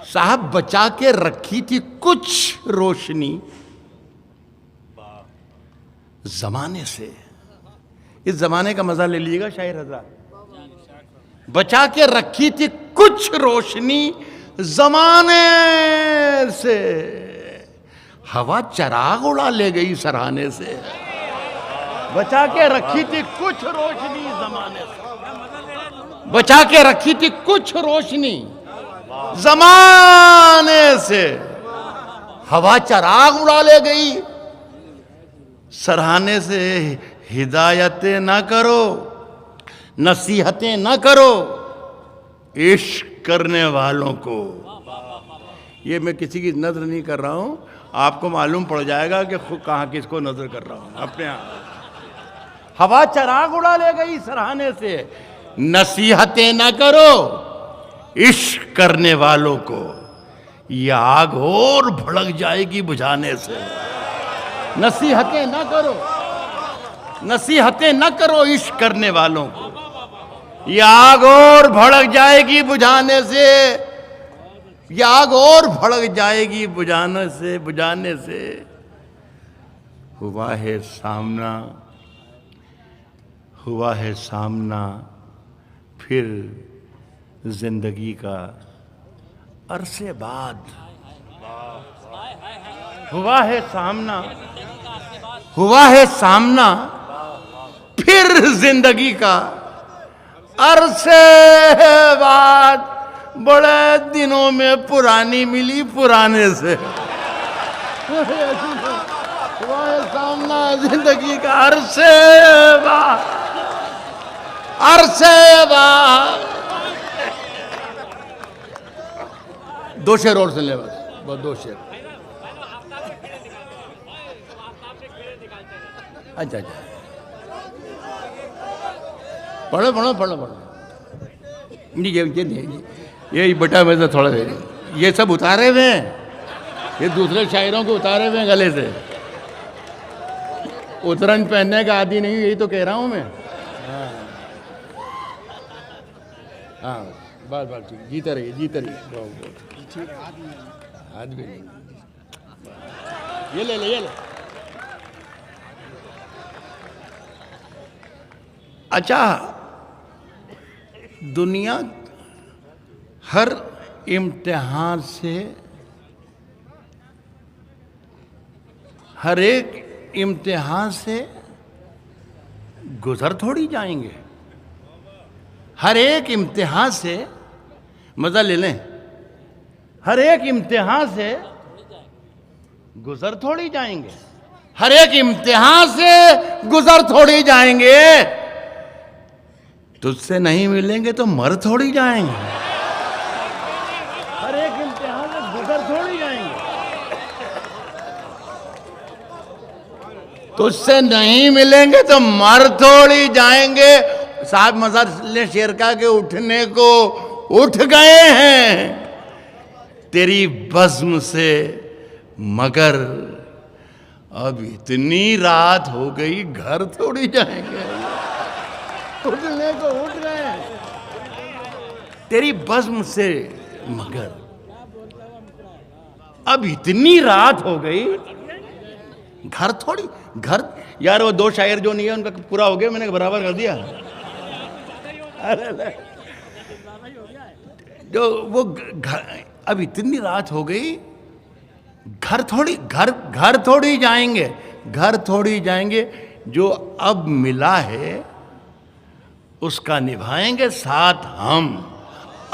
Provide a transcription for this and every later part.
साहब बचा के रखी थी कुछ रोशनी जमाने से। इस जमाने का मजा ले लीजिएगा शायर हजरात। बचा के रखी थी कुछ रोशनी जमाने से, हवा चराग उड़ा ले गई सराहने से। बचा के रखी थी कुछ रोशनी जमाने से, बचा के रखी थी कुछ रोशनी जमाने से, हवा चराग उड़ा ले गई सराहने से। हिदायतें ना करो, नसीहतें ना करो इश्क करने वालों को। ये मैं किसी की नजर नहीं कर रहा हूं, आपको मालूम पड़ जाएगा कि खुद कहां किसको नजर कर रहा हूं अपने आप। हवा चराग उड़ा ले गई सराहने से, नसीहतें ना करो इश्क करने वालों को, यह आग और भड़क जाएगी बुझाने से। नसीहतें ना करो, नसीहतें न करो इश्क करने वालों को, यह आग और भड़क जाएगी बुझाने से। यह आग और भड़क जाएगी बुझाने से, बुझाने से। हुआ है सामना, हुआ है सामना फिर जिंदगी का अरसे बाद। हुआ है सामना, हुआ है सामना फिर जिंदगी का अरसे बाद। बड़े दिनों में पुरानी मिली पुराने से। हुआ है सामना जिंदगी का अरसे बाद, अरसे बाद। दो शेर और सुन ले बस, दो शेर। अच्छा अच्छा, पढ़ो पढ़ो पढ़ो पढ़ो। नहीं ये नहीं, ये बेटा में थोड़ा दे, ये सब उतारे हुए हैं, ये दूसरे शायरों को उतारे हुए हैं गले से। उतरंज पहनने का आदि नहीं, यही तो कह रहा हूं मैं। हाँ बस बस ठीक, जीते रहिए जीते रहिए। हाथ भी नहीं, ये ले ले, ये ले। अच्छा, दुनिया हर इम्तिहान से, हर एक इम्तिहान से गुजर थोड़ी जाएंगे। हर एक इम्तिहान से, मजा ले लें, हर एक इम्तिहान से गुजर थोड़ी जाएंगे। हर एक इम्तिहान से गुजर थोड़ी जाएंगे। तुझसे नहीं मिलेंगे तो मर थोड़ी जाएंगे। हर एक इम्तिहान से गुजर थोड़ी जाएंगे। तुझसे नहीं मिलेंगे तो मर थोड़ी जाएंगे। साहब मज़हर शेर का के उठने को उठ गए हैं तेरी बज़्म से, मगर अब इतनी रात हो गई घर थोड़ी जाएंगे। उठने को उठ गए तेरी बज़्म से, मगर अब इतनी रात हो गई घर थोड़ी। घर यार, वो दो शायर जो नहीं है उनका पूरा हो गया, मैंने बराबर कर दिया। अरे जो वो अब इतनी रात हो गई, घर थोड़ी, घर थोड़ी जाएंगे, घर थोड़ी जाएंगे। जो अब मिला है उसका निभाएंगे साथ हम।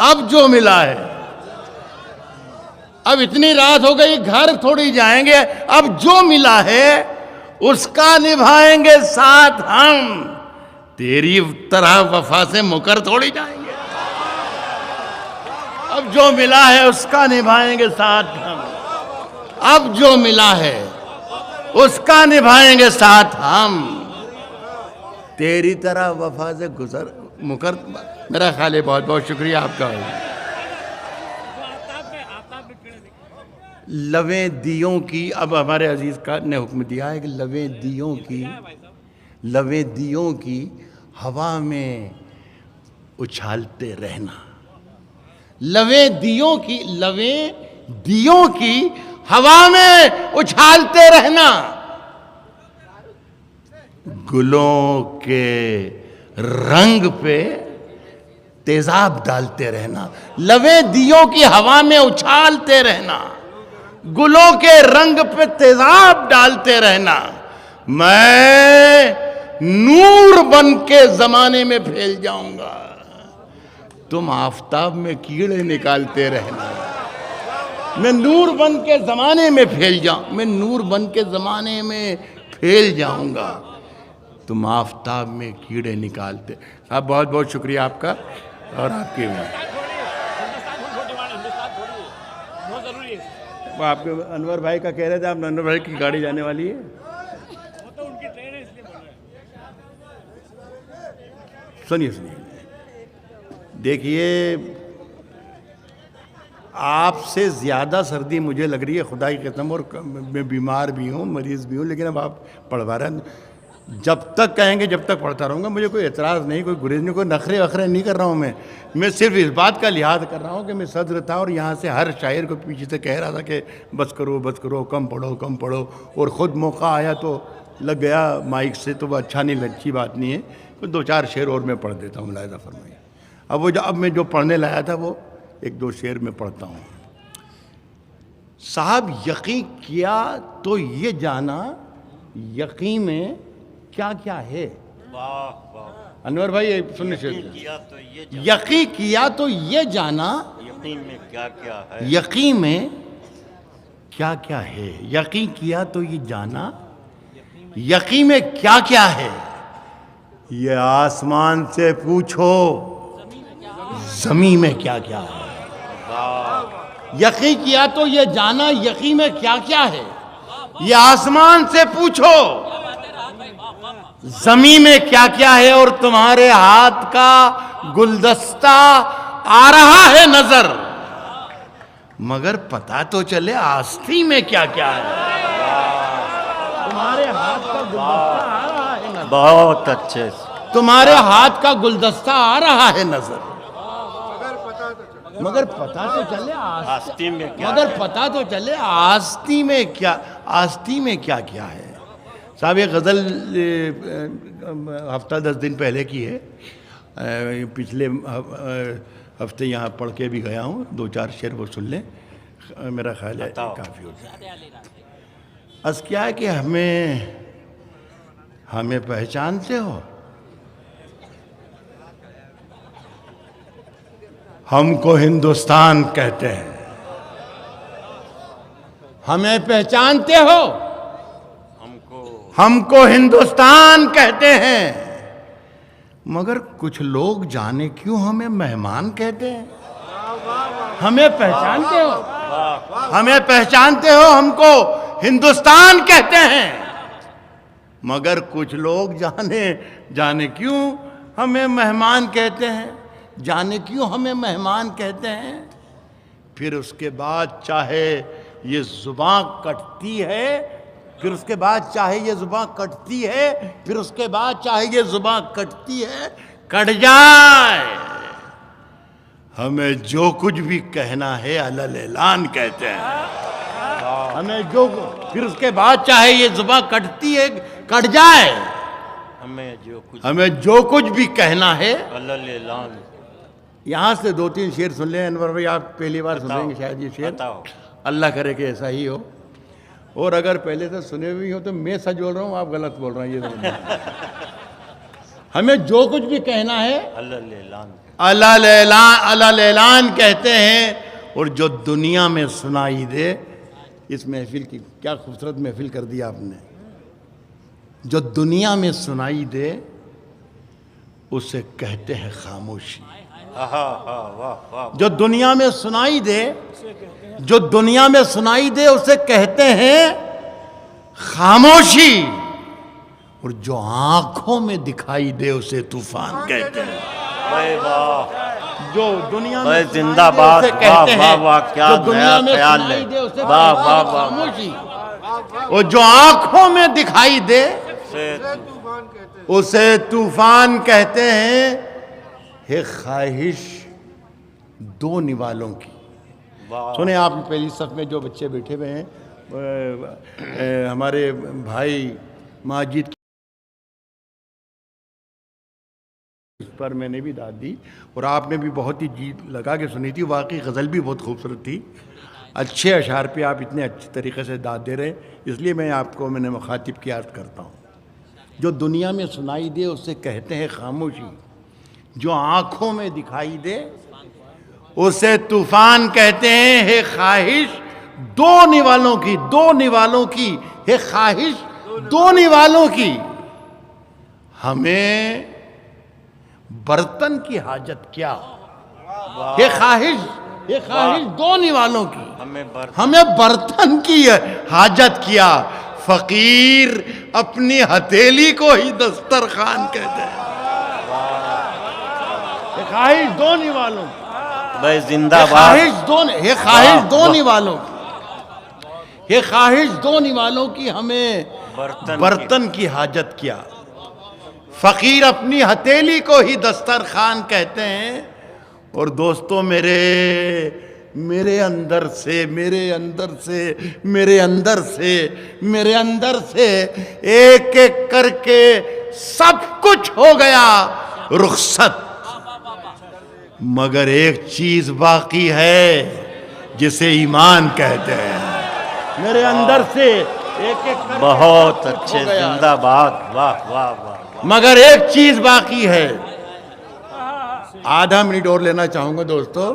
अब जो मिला है, अब इतनी रात हो गई घर थोड़ी जाएंगे, अब जो मिला है उसका निभाएंगे साथ हम। तेरी तरह वफा से मुकर थोड़ी जाएंगे। अब जो मिला है उसका निभाएंगे साथ हम। अब जो मिला है उसका निभाएंगे साथ हम। तेरी तरह वफा से गुजर मुकर। मेरा ख्याल है, बहुत बहुत शुक्रिया आपका। लवें दियों की, अब हमारे अजीज का ने हुक्म दिया है कि लवें दियों की, लवें दियों की हवा में उछालते रहना। लवें दियों की हवा में उछालते रहना, गुलों के रंग पे तेजाब डालते रहना। लवें दियों की हवा में उछालते रहना, गुलों के रंग पे तेजाब डालते रहना। मैं नूर बन के जमाने में फैल जाऊंगा, तुम आफताब में कीड़े निकालते रहना। मैं नूर बन के जमाने में फैल जाऊंगा, तुम आफताब में कीड़े निकालते। साहब बहुत बहुत शुक्रिया आपका और आपकी भी। वो आपके अनवर भाई का कह रहे थे, आप अनवर भाई की गाड़ी जाने वाली है। सुनिए देखिए, आपसे ज़्यादा सर्दी मुझे लग रही है, खुदा की कसम, और मैं बीमार भी हूँ, मरीज़ भी हूँ, लेकिन अब आप पढ़वा रहे हैं। जब तक कहेंगे जब तक पढ़ता रहूँगा। मुझे कोई एतराज़ नहीं, कोई गुरेज नहीं, कोई नखरे वखरे नहीं कर रहा हूँ। मैं सिर्फ इस बात का लिहाज कर रहा हूँ कि मैं सदर था और यहाँ से हर शायर को पीछे से कह रहा था कि बस करो, कम पढ़ो, और ख़ुद मौका आया तो लग गया माइक से, तो वो अच्छा नहीं, अच्छी बात नहीं है। तो 2-4 शेर और मैं पढ़ देता हूँ, मुलाहिज़ा फरमाइए। अब मैं जो पढ़ने लाया था वो 1-2 शेर में पढ़ता हूँ। साहब यकीन किया तो ये जाना, यकीन में क्या क्या है। अनवर भाई सुनने से, यकीन किया तो ये जाना, यकीन में क्या क्या है। यकीन में क्या क्या है। यकीन किया तो ये जाना, यकीन में क्या क्या है। ये आसमान से पूछो, ज़मीन में क्या क्या है। यकीन किया तो ये जाना, यकीन में क्या क्या है। ये आसमान से पूछो, ज़मीन में क्या क्या है। और तुम्हारे हाथ का गुलदस्ता आ रहा है नजर, मगर पता तो चले आस्ती में क्या क्या है। तुम्हारे हाथ का गुलदस्ता आ रहा है नजर, बहुत अच्छे। तुम्हारे हाथ का गुलदस्ता आ रहा है नजर, मगर पता तो चले आस्ती में क्या, मगर पता तो चले आस्ती में क्या क्या है। साहब ये गज़ल हफ्ता 10 दिन पहले की है। पिछले हफ्ते यहाँ पढ़ के भी गया हूँ। 2-4 शेर वो सुन लें, मेरा ख्याल है काफ़ी हो जाए। अस क्या है कि हमें पहचानते हो, हमको हिंदुस्तान कहते हैं। हमें पहचानते हो, हमको हिंदुस्तान कहते हैं, मगर कुछ लोग जाने क्यों हमें मेहमान कहते हैं। हमें पहचानते हो, हमको हिंदुस्तान कहते हैं, मगर कुछ लोग जाने क्यों हमें मेहमान कहते हैं। जाने क्यों हमें मेहमान कहते हैं। फिर उसके बाद चाहे ये जुबान कटती है, फिर उसके बाद चाहे ये जुबान कटती है, फिर उसके बाद चाहे ये जुबान कटती है, कट जाए। हमें जो कुछ भी कहना है अलल ऐलान कहते हैं। फिर उसके बाद चाहे ये जुबान कटती है, कट जाए। हमें जो कुछ भी कहना है अलल ऐलान। यहाँ से 2-3 शेर सुन लें अनवर भाई, आप पहली बार सुनेंगे शायद ये शेर। अल्लाह करे कि ऐसा ही हो। और अगर पहले से सुने हुए हो तो मैं सच बोल रहा हूँ, आप गलत बोल रहे हैं, ये समझ। हमें जो कुछ भी कहना है अलल ऐलान कहते हैं। और जो दुनिया में सुनाई दे, इस महफिल की क्या खूबसूरत महफिल कर दी आपने। जो दुनिया में सुनाई दे उसे कहते हैं खामोशी। जो दुनिया में सुनाई दे उसे कहते हैं खामोशी। और जो आंखों में दिखाई दे उसे तूफान कहते हैं। जो दुनिया में जिंदाबाद, जो दुनिया में सुनाई दे उसे खामोशी। और जो आंखों में दिखाई दे उसे तूफान कहते हैं। हे ख्वाहिश दो निवालों की। वाह सुने आप पहली सफ में जो बच्चे बैठे हुए हैं, हमारे भाई माजिद इस पर मैंने भी दाद दी और आपने भी बहुत ही जी लगा के सुनी थी। वाकई गज़ल भी बहुत खूबसूरत थी। अच्छे अशार पे आप इतने अच्छे तरीके से दाद दे रहे हैं, इसलिए मैंने मुखातिब की अर्ज़ करता हूँ। जो दुनिया में सुनाई दे उसे कहते हैं खामोशी, जो आँखों में दिखाई दे उसे तूफान कहते हैं। है ख्वाहिश दो निवालों की है ख्वाहिश दो निवालों की। हमें बर्तन की हाजत क्या, ये ख्वाहिश दो निवालों की। हमें बर्तन की हाजत क्या, फकीर अपनी हथेली को ही दस्तरखान कहते हैं। ये ख्वाहिश दो निवालों की, भाई ये जिंदाबाद। ख्वाहिश दो निवालों की, ये ख्वाहिश दो निवालों की। हमें बर्तन की हाजत क्या, फकीर अपनी हथेली को ही दस्तरखान कहते हैं। और दोस्तों मेरे अंदर से एक एक करके सब कुछ हो गया रुखसत, मगर एक चीज बाकी है जिसे ईमान कहते हैं। मेरे अंदर से एक एक करके बहुत सब कुछ अच्छे, हो गया, जिंदाबाद। वाह वाह वाह। मगर एक चीज बाकी है। आधा मिनट और लेना चाहूँगा दोस्तों।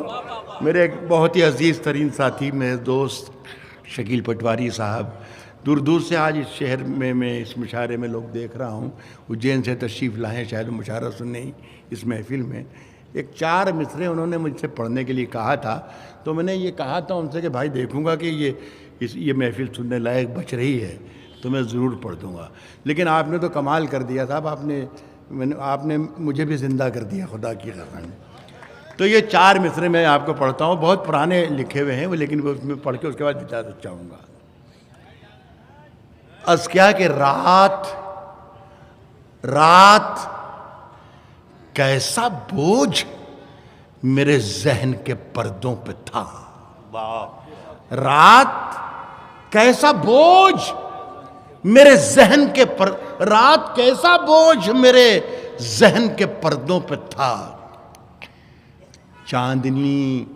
मेरे एक बहुत ही अजीज़ तरीन साथी, मेरे दोस्त शकील पटवारी साहब, दूर दूर से आज इस शहर में मैं इस मुशायरे में लोग देख रहा हूँ, उज्जैन से तशरीफ़ लाए शायद मुशायरा सुनने ही इस महफ़िल में। एक 4 मिसरे उन्होंने मुझसे पढ़ने के लिए कहा था, तो मैंने ये कहा था उनसे कि भाई देखूँगा कि ये महफ़िल सुनने लायक बच रही है तो मैं ज़रूर पढ़ दूँगा। लेकिन आपने तो कमाल कर दिया साहब, आपने मुझे भी ज़िंदा कर दिया, खुदा की कसम। तो ये 4 मिसरे मैं आपको पढ़ता हूँ, बहुत पुराने लिखे हुए हैं वो, लेकिन वो उसमें पढ़ के उसके बाद इजाज़त चाहूँगा। अस क्या कि रात कैसा बोझ मेरे जहन के पर्दों पे था। वाह। रात कैसा बोझ मेरे जहन के रात कैसा बोझ मेरे जहन के पर्दों पे था। चांदनी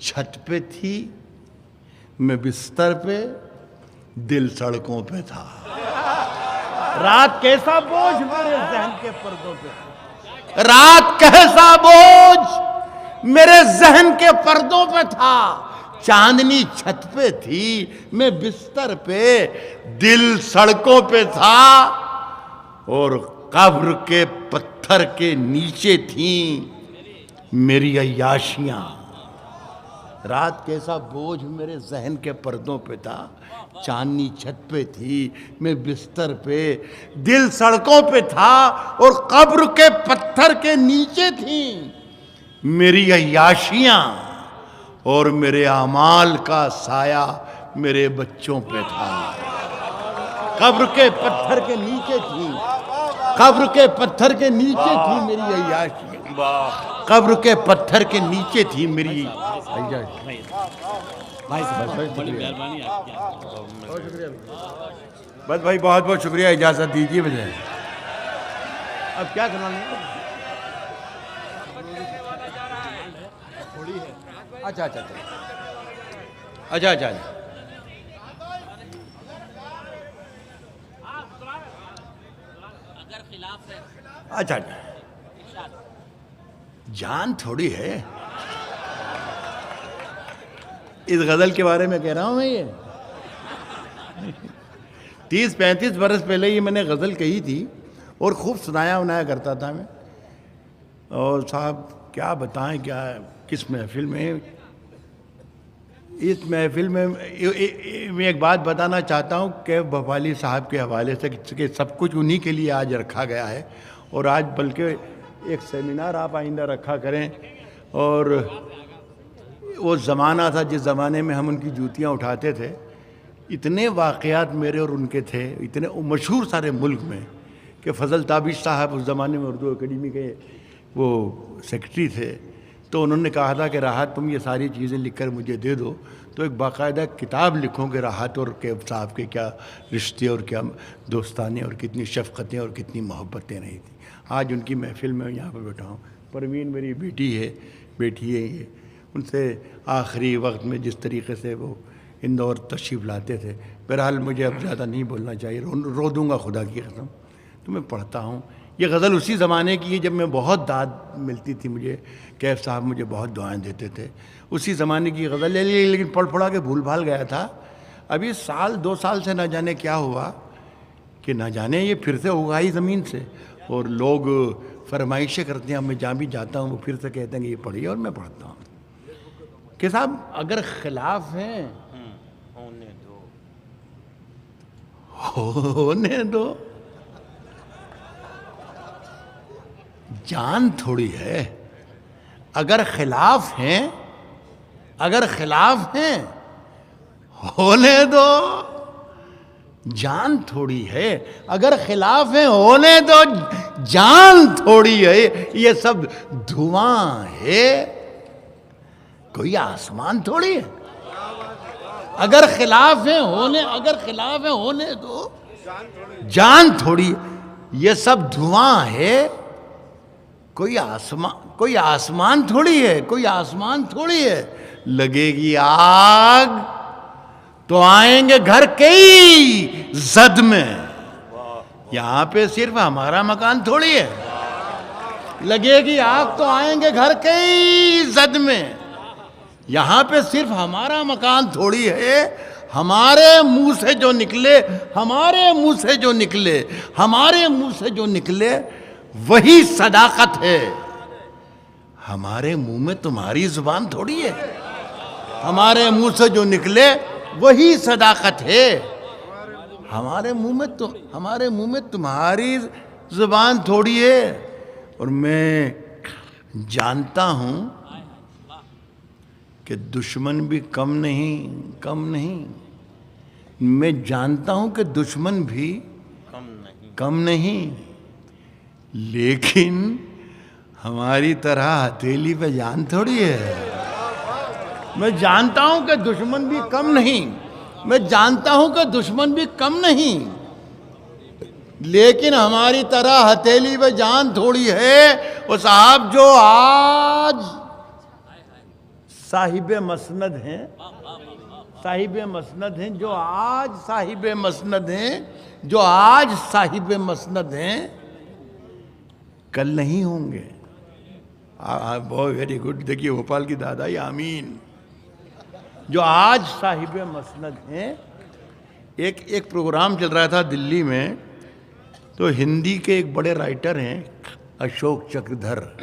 छत पे थी, मैं बिस्तर पे, दिल सड़कों पे था। रात कैसा बोझ मेरे जहन के पर्दों पे था। रात कैसा बोझ मेरे जहन के पर्दों पे था। चांदनी छत पे थी, मैं बिस्तर पे, दिल सड़कों पे था। और कब्र के पत्थर के नीचे थी मेरी अय्याशियां। रात कैसा बोझ मेरे जहन के पर्दों पे था, चांदनी छत पे थी, मैं बिस्तर पे, दिल सड़कों पे था। और कब्र के पत्थर के नीचे थी मेरी अय्याशियां। और मेरे आमाल का साया मेरे बच्चों पे था। कब्र के पत्थर के नीचे थी, कब्र के पत्थर के नीचे थी मेरी अय्याशियां। कब्र के पत्थर के नीचे थी मेरी अय्याशियां। बस भाई बहुत बहुत शुक्रिया, इजाज़त दीजिए मुझे। अब क्या करना है? अच्छा अच्छा अच्छा अच्छा अच्छा अच्छा अच्छा, जान थोड़ी है इस गज़ल के बारे में कह रहा हूँ मैं। ये 30-35 बरस पहले ये मैंने गज़ल कही थी और खूब सुनाया करता था मैं। और साहब क्या बताएं, क्या किस महफिल में, इस महफिल में मैं एक बात बताना चाहता हूँ कि भवाली साहब के हवाले से कि सब कुछ उन्हीं के लिए आज रखा गया है। और आज बल्कि एक सेमिनार आप आइंदा रखा करें। और वो ज़माना था जिस ज़माने में हम उनकी जूतियाँ उठाते थे। इतने वाक़यात मेरे और उनके थे, इतने मशहूर सारे मुल्क में, कि फ़ज़ल ताबिश साहब उस ज़माने में उर्दू अकेडमी के वो सेक्रेटरी थे। तो उन्होंने कहा था कि राहत तुम ये सारी चीज़ें लिखकर मुझे दे दो, तो एक बाकायदा किताब लिखो कि राहत और कैफ साहब के क्या रिश्ते और क्या दोस्ताने और कितनी शफ़क़तें और कितनी मोहब्बतें रही थी। आज उनकी महफ़िल में यहाँ पर बैठा हूँ। परवीन मेरी बेटी है ये, उनसे आखिरी वक्त में जिस तरीके से वो इंदौर तशरीफ़ लाते थे। बहरहाल मुझे अब ज़्यादा नहीं बोलना चाहिए, रो दूँगा खुदा की कसम। तो मैं पढ़ता हूँ, ये गज़ल उसी ज़माने की है जब मैं बहुत दाद मिलती थी मुझे, कैफ साहब मुझे बहुत दुआएं देते थे। उसी ज़माने की गज़ल है, लेकिन पढ़ के भूल भाल गया था। अभी साल 2 साल से न जाने क्या हुआ कि न जाने ये फिर से उगाई ज़मीन से, और लोग फरमाइशें करते हैं। मैं जहाँ भी जाता हूँ वो फिर से कहते हैं कि ये पढ़िए, और मैं पढ़ता हूँ कि साहब अगर खिलाफ हैं होने दो, जान थोड़ी है। अगर खिलाफ हैं होने दो, जान थोड़ी है। अगर खिलाफ हैं होने दो, जान थोड़ी है। ये सब धुआं है, कोई आसमान थोड़ी है। अगर खिलाफ हैं होने दो, जान थोड़ी, ये सब धुआं है, कोई आसमान थोड़ी है। लगेगी आग तो आएंगे घर कई जद में, यहां पे सिर्फ हमारा मकान थोड़ी है। लगेगी आग तो आएंगे घर कई जद में, यहां पे सिर्फ हमारा मकान थोड़ी है। हमारे मुंह से जो निकले वही सदाकत है। हमारे मुंह में तुम्हारी जुबान थोड़ी है। हमारे मुंह से जो निकले वही सदाकत है। हमारे मुंह में तुम्हारी जुबान थोड़ी है। और मैं जानता हूं कि दुश्मन भी कम नहीं। मैं जानता हूं कि दुश्मन भी कम नहीं, लेकिन हमारी तरह हथेली पे जान थोड़ी है। मैं जानता हूं कि दुश्मन भी कम नहीं, लेकिन हमारी तरह हथेली पे जान थोड़ी है। वो साहब जो आज साहिब मसनद हैं, जो आज साहिब मसनद हैं, कल नहीं होंगे। बहुत वेरी गुड। देखिए भोपाल की दादाई आमीन। जो आज साहिब मसनद हैं, एक प्रोग्राम चल रहा था दिल्ली में, तो हिंदी के एक बड़े राइटर हैं अशोक चक्रधर,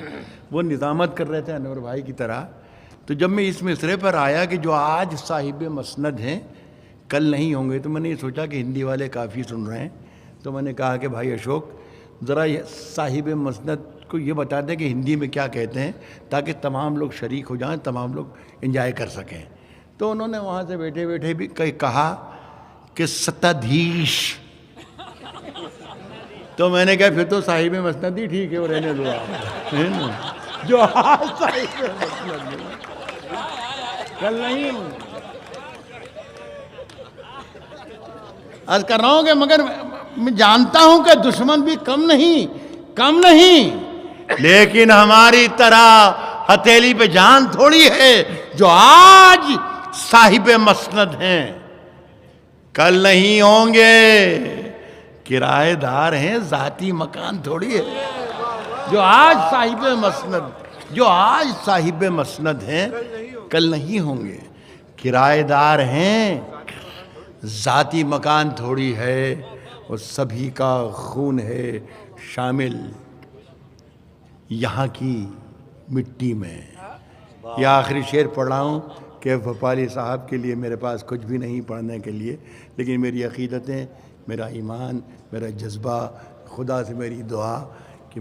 वो निज़ामत कर रहे थे अनवर भाई की तरह। तो जब मैं इस मिसरे पर आया कि जो आज साहिब मसनद हैं कल नहीं होंगे, तो मैंने ये सोचा कि हिंदी वाले काफ़ी सुन रहे हैं, तो मैंने कहा कि भाई अशोक ज़रा साहिब मसनद को ये बता दें कि हिंदी में क्या कहते हैं, ताकि तमाम लोग शरीक हो जाएं, तमाम लोग एंजॉय कर सकें। तो उन्होंने वहाँ से बैठे बैठे भी कहा कि सत्ताधीश। तो मैंने कहा फिर तो साहिब मसनद ही ठीक है, वो रहने दो, है ना। जो आज साहिब मसनद है कल नहीं होंगे। आज कर रहा हूं कि मगर मैं जानता हूं कि दुश्मन भी कम नहीं, लेकिन हमारी तरह हथेली पे जान थोड़ी है। जो आज साहिब मसनद हैं कल नहीं होंगे, किराएदार हैं, जाती मकान थोड़ी है। जो आज साहिब मसनद हैं कल नहीं होंगे, किराएदार हैं, जाती मकान थोड़ी है, और सभी का खून है शामिल यहाँ की मिट्टी में। यह आखिरी शेर पढ़ रहा हूँ कि भोपाली साहब के लिए मेरे पास कुछ भी नहीं पढ़ने के लिए, लेकिन मेरी अक़ीदतें, मेरा ईमान, मेरा जज्बा, खुदा से मेरी दुआ कि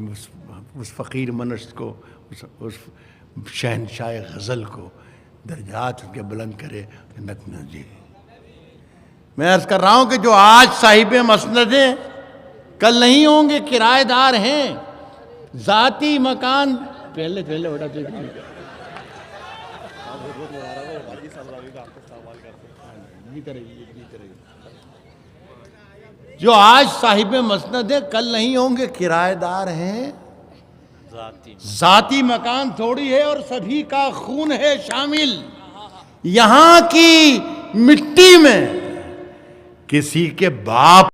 उस फ़कीर मनश को, उस शहनशाह गज़ल को दर्जात उनके बुलंद करे, जन्नत में जी। मैं अर्ज़ कर रहा हूँ कि जो आज साहिब मसनद हैं कल नहीं होंगे, किराएदार हैं, ज़ाती मकान पहले बड़ा जो आज साहिब मसनद है, कल नहीं होंगे, किराएदार हैं। जाती जाती मकान थोड़ी है और सभी का खून है शामिल। यहां की मिट्टी में किसी के बाप